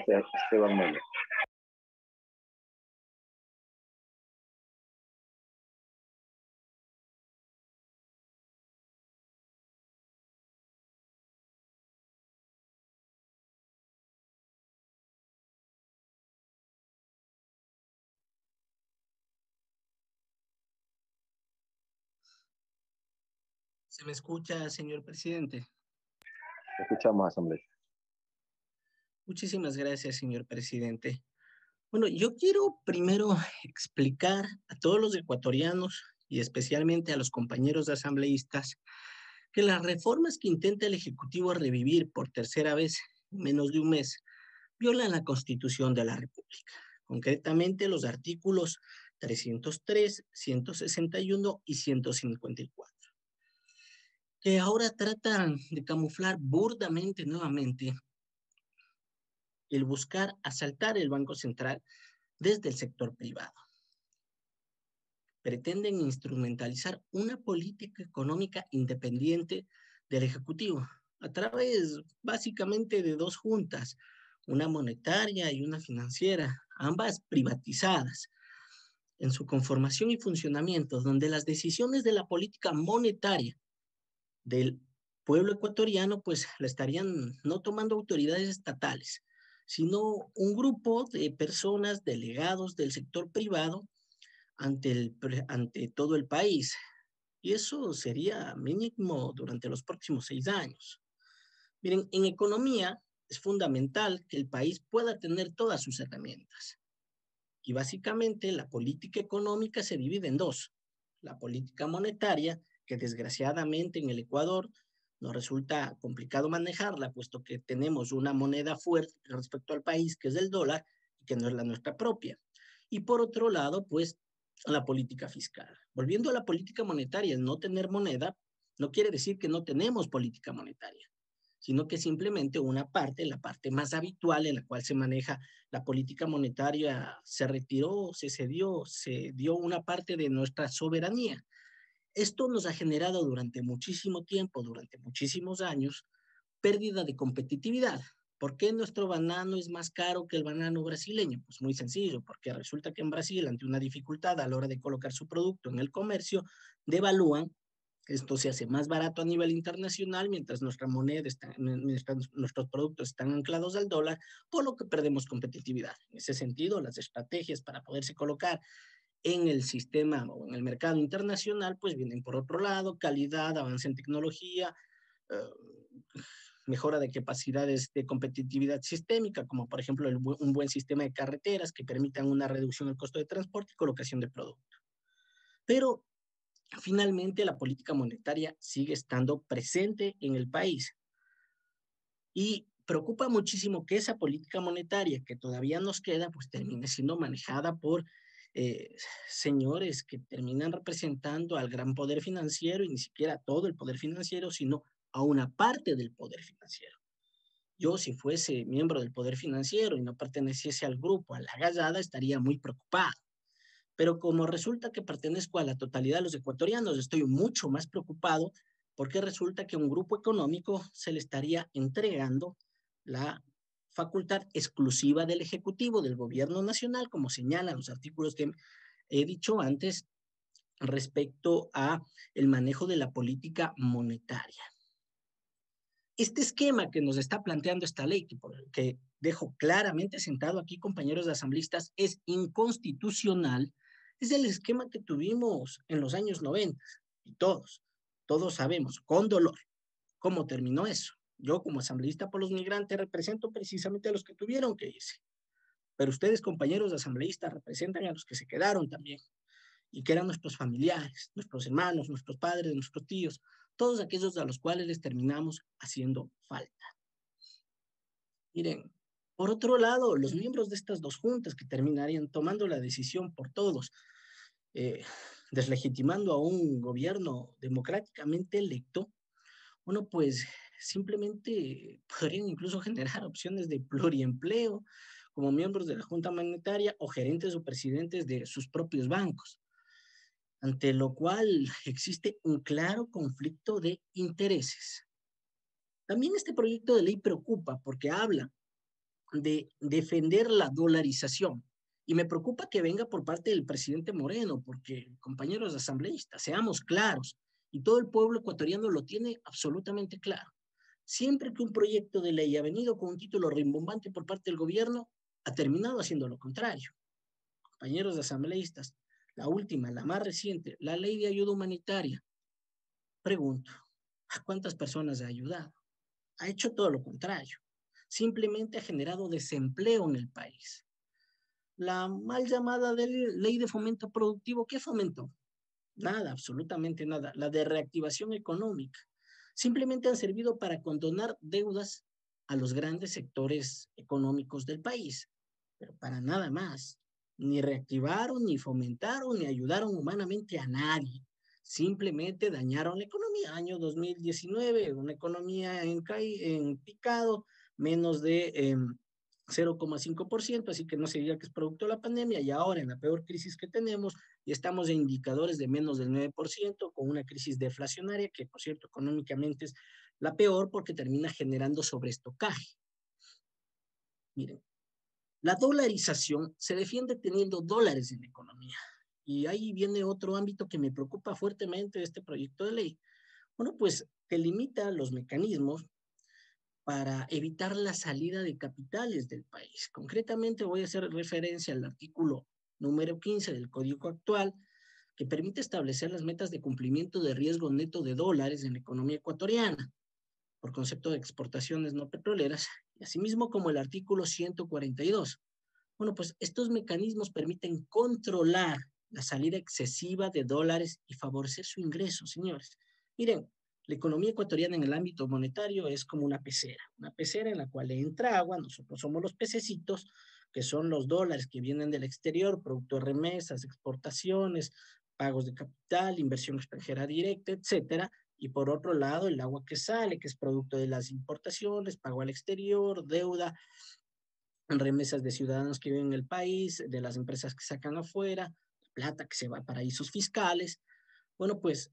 Esteban Melo. ¿Se me escucha, señor presidente? Escuchamos, asambleísta. Muchísimas gracias, señor presidente. Bueno, yo quiero primero explicar a todos los ecuatorianos y especialmente a los compañeros asambleístas que las reformas que intenta el Ejecutivo revivir por tercera vez en menos de un mes violan la Constitución de la República, concretamente los artículos 303, 161 y 154, que ahora tratan de camuflar burdamente nuevamente el buscar asaltar el Banco Central desde el sector privado. Pretenden instrumentalizar una política económica independiente del Ejecutivo a través básicamente de dos juntas, una monetaria y una financiera, ambas privatizadas en su conformación y funcionamiento, donde las decisiones de la política monetaria del pueblo ecuatoriano pues la estarían no tomando autoridades estatales, sino un grupo de personas delegados del sector privado ante todo el país. Y eso sería mínimo durante los próximos 6 años. Miren, en economía es fundamental que el país pueda tener todas sus herramientas. Y básicamente la política económica se divide en dos. La política monetaria, que desgraciadamente en el Ecuador nos resulta complicado manejarla, puesto que tenemos una moneda fuerte respecto al país, que es el dólar, y que no es la nuestra propia. Y por otro lado, pues, la política fiscal. Volviendo a la política monetaria, el no tener moneda no quiere decir que no tenemos política monetaria, sino que simplemente una parte, la parte más habitual en la cual se maneja la política monetaria, se retiró, se dio una parte de nuestra soberanía. Esto nos ha generado durante muchísimo tiempo, durante muchísimos años, pérdida de competitividad. ¿Por qué nuestro banano es más caro que el banano brasileño? Pues muy sencillo, porque resulta que en Brasil, ante una dificultad a la hora de colocar su producto en el comercio, devalúan. Esto se hace más barato a nivel internacional mientras nuestra moneda mientras nuestros productos están anclados al dólar, por lo que perdemos competitividad. En ese sentido, las estrategias para poderse colocar en el sistema o en el mercado internacional, pues vienen por otro lado, calidad, avance en tecnología, mejora de capacidades de competitividad sistémica, como por ejemplo un buen sistema de carreteras que permitan una reducción del costo de transporte y colocación de producto. Pero finalmente la política monetaria sigue estando presente en el país. Y preocupa muchísimo que esa política monetaria que todavía nos queda, pues termine siendo manejada por señores que terminan representando al gran poder financiero y ni siquiera todo el poder financiero, sino a una parte del poder financiero. Yo, si fuese miembro del poder financiero y no perteneciese al grupo, a la gallada, estaría muy preocupado. Pero como resulta que pertenezco a la totalidad de los ecuatorianos, estoy mucho más preocupado porque resulta que a un grupo económico se le estaría entregando la facultad exclusiva del Ejecutivo, del Gobierno Nacional, como señalan los artículos que he dicho antes respecto a el manejo de la política monetaria. Este esquema que nos está planteando esta ley, que dejo claramente sentado aquí, compañeros de asambleístas, es inconstitucional. Es el esquema que tuvimos en los años 90 y todos sabemos con dolor cómo terminó eso. Yo como asambleísta por los migrantes represento precisamente a los que tuvieron que irse, pero ustedes, compañeros de asambleístas, representan a los que se quedaron también y que eran nuestros familiares, nuestros hermanos, nuestros padres, nuestros tíos, todos aquellos a los cuales les terminamos haciendo falta. Miren, por otro lado, los miembros de estas dos juntas que terminarían tomando la decisión por todos, deslegitimando a un gobierno democráticamente electo, bueno, pues simplemente podrían incluso generar opciones de pluriempleo como miembros de la Junta Monetaria o gerentes o presidentes de sus propios bancos, ante lo cual existe un claro conflicto de intereses. También este proyecto de ley preocupa porque habla de defender la dolarización. Y me preocupa que venga por parte del presidente Moreno, porque, compañeros asambleístas, seamos claros, y todo el pueblo ecuatoriano lo tiene absolutamente claro. Siempre que un proyecto de ley ha venido con un título rimbombante por parte del gobierno, ha terminado haciendo lo contrario. Compañeros asambleístas, la última, la más reciente, la ley de ayuda humanitaria. Pregunto, ¿a cuántas personas ha ayudado? Ha hecho todo lo contrario. Simplemente ha generado desempleo en el país. La mal llamada ley de fomento productivo, ¿qué fomentó? Nada, absolutamente nada. La de reactivación económica. Simplemente han servido para condonar deudas a los grandes sectores económicos del país, pero para nada más. Ni reactivaron, ni fomentaron, ni ayudaron humanamente a nadie. Simplemente dañaron la economía. Año 2019, una economía en picado, menos de 0,5%, así que no se diga que es producto de la pandemia, y ahora en la peor crisis que tenemos, y estamos en indicadores de menos del 9%, con una crisis deflacionaria que, por cierto, económicamente es la peor porque termina generando sobreestocaje. Miren, la dolarización se defiende teniendo dólares en la economía. Y ahí viene otro ámbito que me preocupa fuertemente de este proyecto de ley. Bueno, pues que limita los mecanismos para evitar la salida de capitales del país. Concretamente voy a hacer referencia al artículo número 15 del Código actual, que permite establecer las metas de cumplimiento de riesgo neto de dólares en la economía ecuatoriana, por concepto de exportaciones no petroleras, y asimismo como el artículo 142. Bueno, pues estos mecanismos permiten controlar la salida excesiva de dólares y favorecer su ingreso, señores. Miren, la economía ecuatoriana en el ámbito monetario es como una pecera en la cual entra agua, nosotros somos los pececitos, que son los dólares que vienen del exterior, producto de remesas, exportaciones, pagos de capital, inversión extranjera directa, etcétera. Y por otro lado, el agua que sale, que es producto de las importaciones, pago al exterior, deuda, remesas de ciudadanos que viven en el país, de las empresas que sacan afuera, plata que se va a paraísos fiscales. Bueno, pues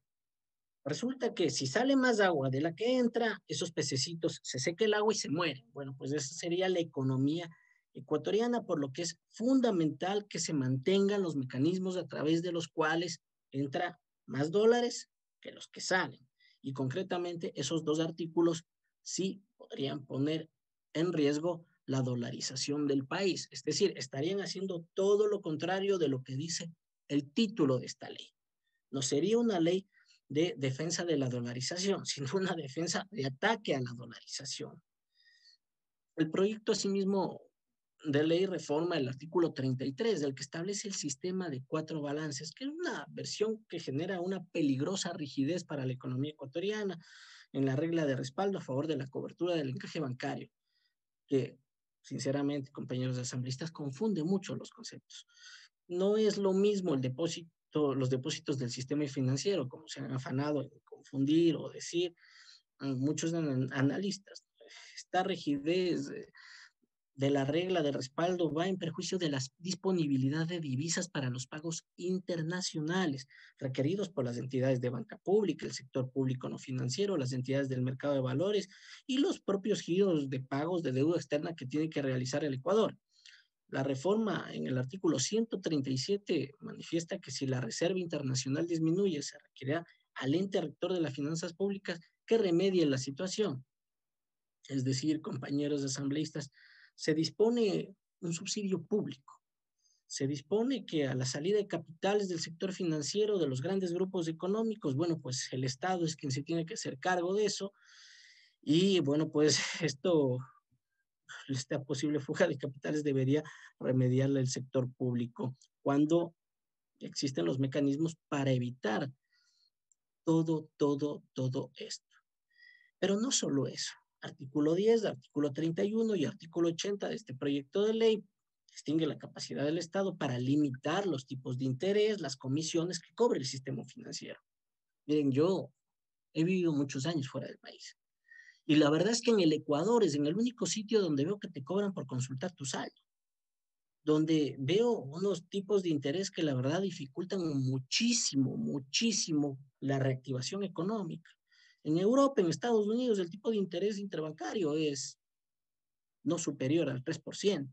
resulta que si sale más agua de la que entra, esos pececitos se seca el agua y se mueren. Bueno, pues esa sería la economía ecuatoriana, por lo que es fundamental que se mantengan los mecanismos a través de los cuales entra más dólares que los que salen. Y concretamente esos dos artículos sí podrían poner en riesgo la dolarización del país. Es decir, estarían haciendo todo lo contrario de lo que dice el título de esta ley. No sería una ley de defensa de la dolarización, sino una defensa de ataque a la dolarización. El proyecto asimismo de ley reforma el artículo 33, del que establece el sistema de cuatro balances, que es una versión que genera una peligrosa rigidez para la economía ecuatoriana en la regla de respaldo a favor de la cobertura del encaje bancario, que sinceramente, compañeros asambleístas, confunde mucho los conceptos. No es lo mismo el depósito, los depósitos del sistema financiero, como se han afanado en confundir o decir muchos analistas. Esta rigidez de la regla de respaldo va en perjuicio de la disponibilidad de divisas para los pagos internacionales requeridos por las entidades de banca pública, el sector público no financiero, las entidades del mercado de valores y los propios giros de pagos de deuda externa que tiene que realizar el Ecuador. La reforma en el artículo 137 manifiesta que si la reserva internacional disminuye, se requerirá al ente rector de las finanzas públicas que remedie la situación. Es decir, compañeros asambleístas, se dispone un subsidio público. Se dispone que a la salida de capitales del sector financiero de los grandes grupos económicos, bueno, pues el Estado es quien se tiene que hacer cargo de eso. Y bueno, pues esta posible fuga de capitales debería remediarla el sector público cuando existen los mecanismos para evitar todo esto. Pero no solo eso. Artículo 10, artículo 31 y artículo 80 de este proyecto de ley distingue la capacidad del Estado para limitar los tipos de interés, las comisiones que cobre el sistema financiero. Miren, yo he vivido muchos años fuera del país y la verdad es que en el Ecuador es en el único sitio donde veo que te cobran por consultar tu saldo, donde veo unos tipos de interés que la verdad dificultan muchísimo la reactivación económica. En Europa, en Estados Unidos, el tipo de interés interbancario es no superior al 3%.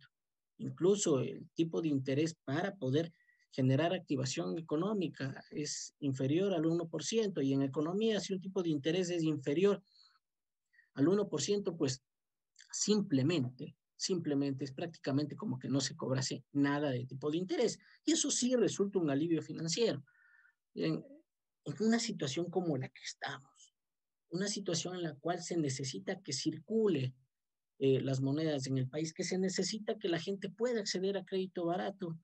Incluso el tipo de interés para poder generar activación económica es inferior al 1%, y en economía, si un tipo de interés es inferior al 1%, pues simplemente es prácticamente como que no se cobrase nada de tipo de interés. Y eso sí resulta un alivio financiero. En una situación como la que estamos, una situación en la cual se necesita que circule las monedas en el país, que se necesita que la gente pueda acceder a crédito barato,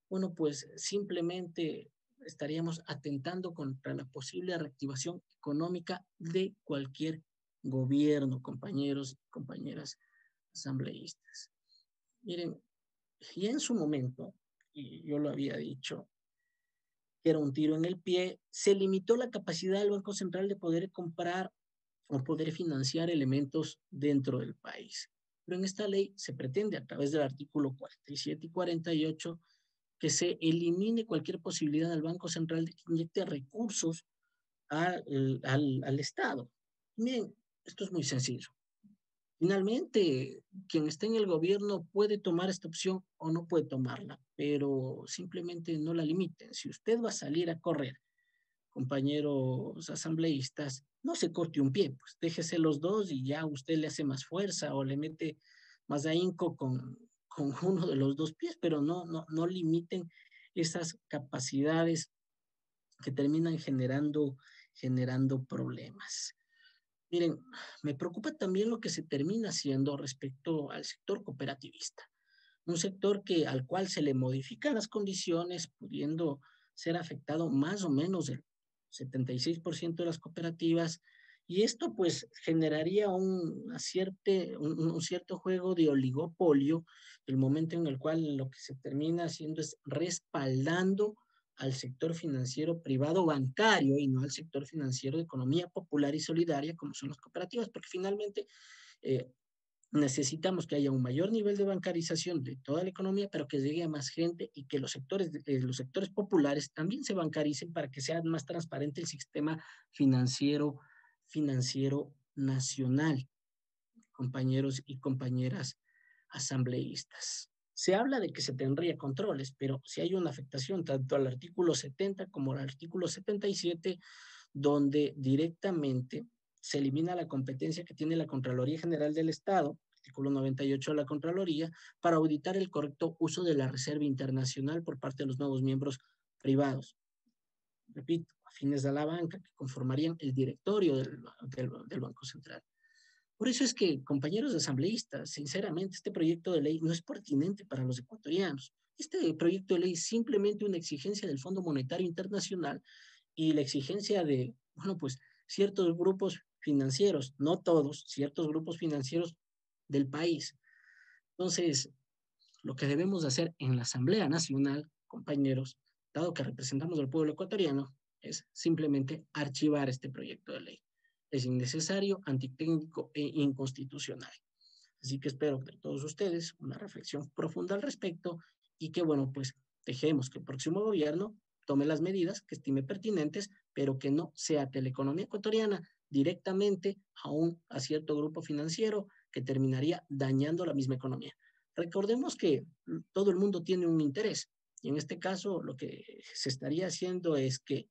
bueno, pues simplemente estaríamos atentando contra la posible reactivación económica de cualquier gobierno, compañeros y compañeras asambleístas. Miren, y en su momento, y yo lo había dicho, que era un tiro en el pie, se limitó la capacidad del Banco Central de poder comprar o poder financiar elementos dentro del país. Pero en esta ley se pretende, a través del artículo 47 y 48, que se elimine cualquier posibilidad al Banco Central de que inyecte recursos al Estado. Miren, esto es muy sencillo. Finalmente, quien esté en el gobierno puede tomar esta opción o no puede tomarla, pero simplemente no la limiten. Si usted va a salir a correr, compañeros asambleístas, no se corte un pie, pues déjese los dos y ya usted le hace más fuerza o le mete más ahínco con uno de los dos pies, pero no limiten esas capacidades que terminan generando problemas. Miren, me preocupa también lo que se termina haciendo respecto al sector cooperativista, un sector al cual se le modifican las condiciones, pudiendo ser afectado más o menos el 76% de las cooperativas, y esto pues generaría un cierto juego de oligopolio, el momento en el cual lo que se termina haciendo es respaldando al sector financiero privado bancario y no al sector financiero de economía popular y solidaria como son las cooperativas, porque finalmente eh, necesitamos que haya un mayor nivel de bancarización de toda la economía, pero que llegue a más gente y que los sectores populares también se bancaricen para que sea más transparente el sistema financiero nacional, compañeros y compañeras asambleístas. Se habla de que se tendría controles, pero si hay una afectación tanto al artículo 70 como al artículo 77, donde directamente se elimina la competencia que tiene la Contraloría General del Estado, artículo 98 de la Contraloría, para auditar el correcto uso de la Reserva Internacional por parte de los nuevos miembros privados. Repito, afines a la banca, que conformarían el directorio del Banco Central. Por eso es que, compañeros asambleístas, sinceramente, este proyecto de ley no es pertinente para los ecuatorianos. Este proyecto de ley es simplemente una exigencia del Fondo Monetario Internacional y la exigencia de, bueno, pues ciertos grupos financieros, no todos, ciertos grupos financieros del país. Entonces, lo que debemos hacer en la Asamblea Nacional, compañeros, dado que representamos al pueblo ecuatoriano, es simplemente archivar este proyecto de ley. Es innecesario, antitécnico e inconstitucional. Así que espero de todos ustedes una reflexión profunda al respecto y que, bueno, pues dejemos que el próximo gobierno tome las medidas que estime pertinentes, pero que no sea la economía ecuatoriana directamente a cierto grupo financiero que terminaría dañando la misma economía. Recordemos que todo el mundo tiene un interés y en este caso lo que se estaría haciendo es que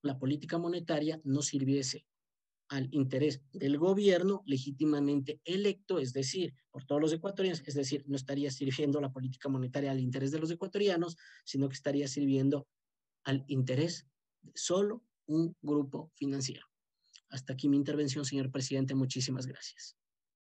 la política monetaria no sirviese al interés del gobierno legítimamente electo, es decir, por todos los ecuatorianos, es decir, no estaría sirviendo la política monetaria al interés de los ecuatorianos, sino que estaría sirviendo al interés de solo un grupo financiero. Hasta aquí mi intervención, señor presidente. Muchísimas gracias.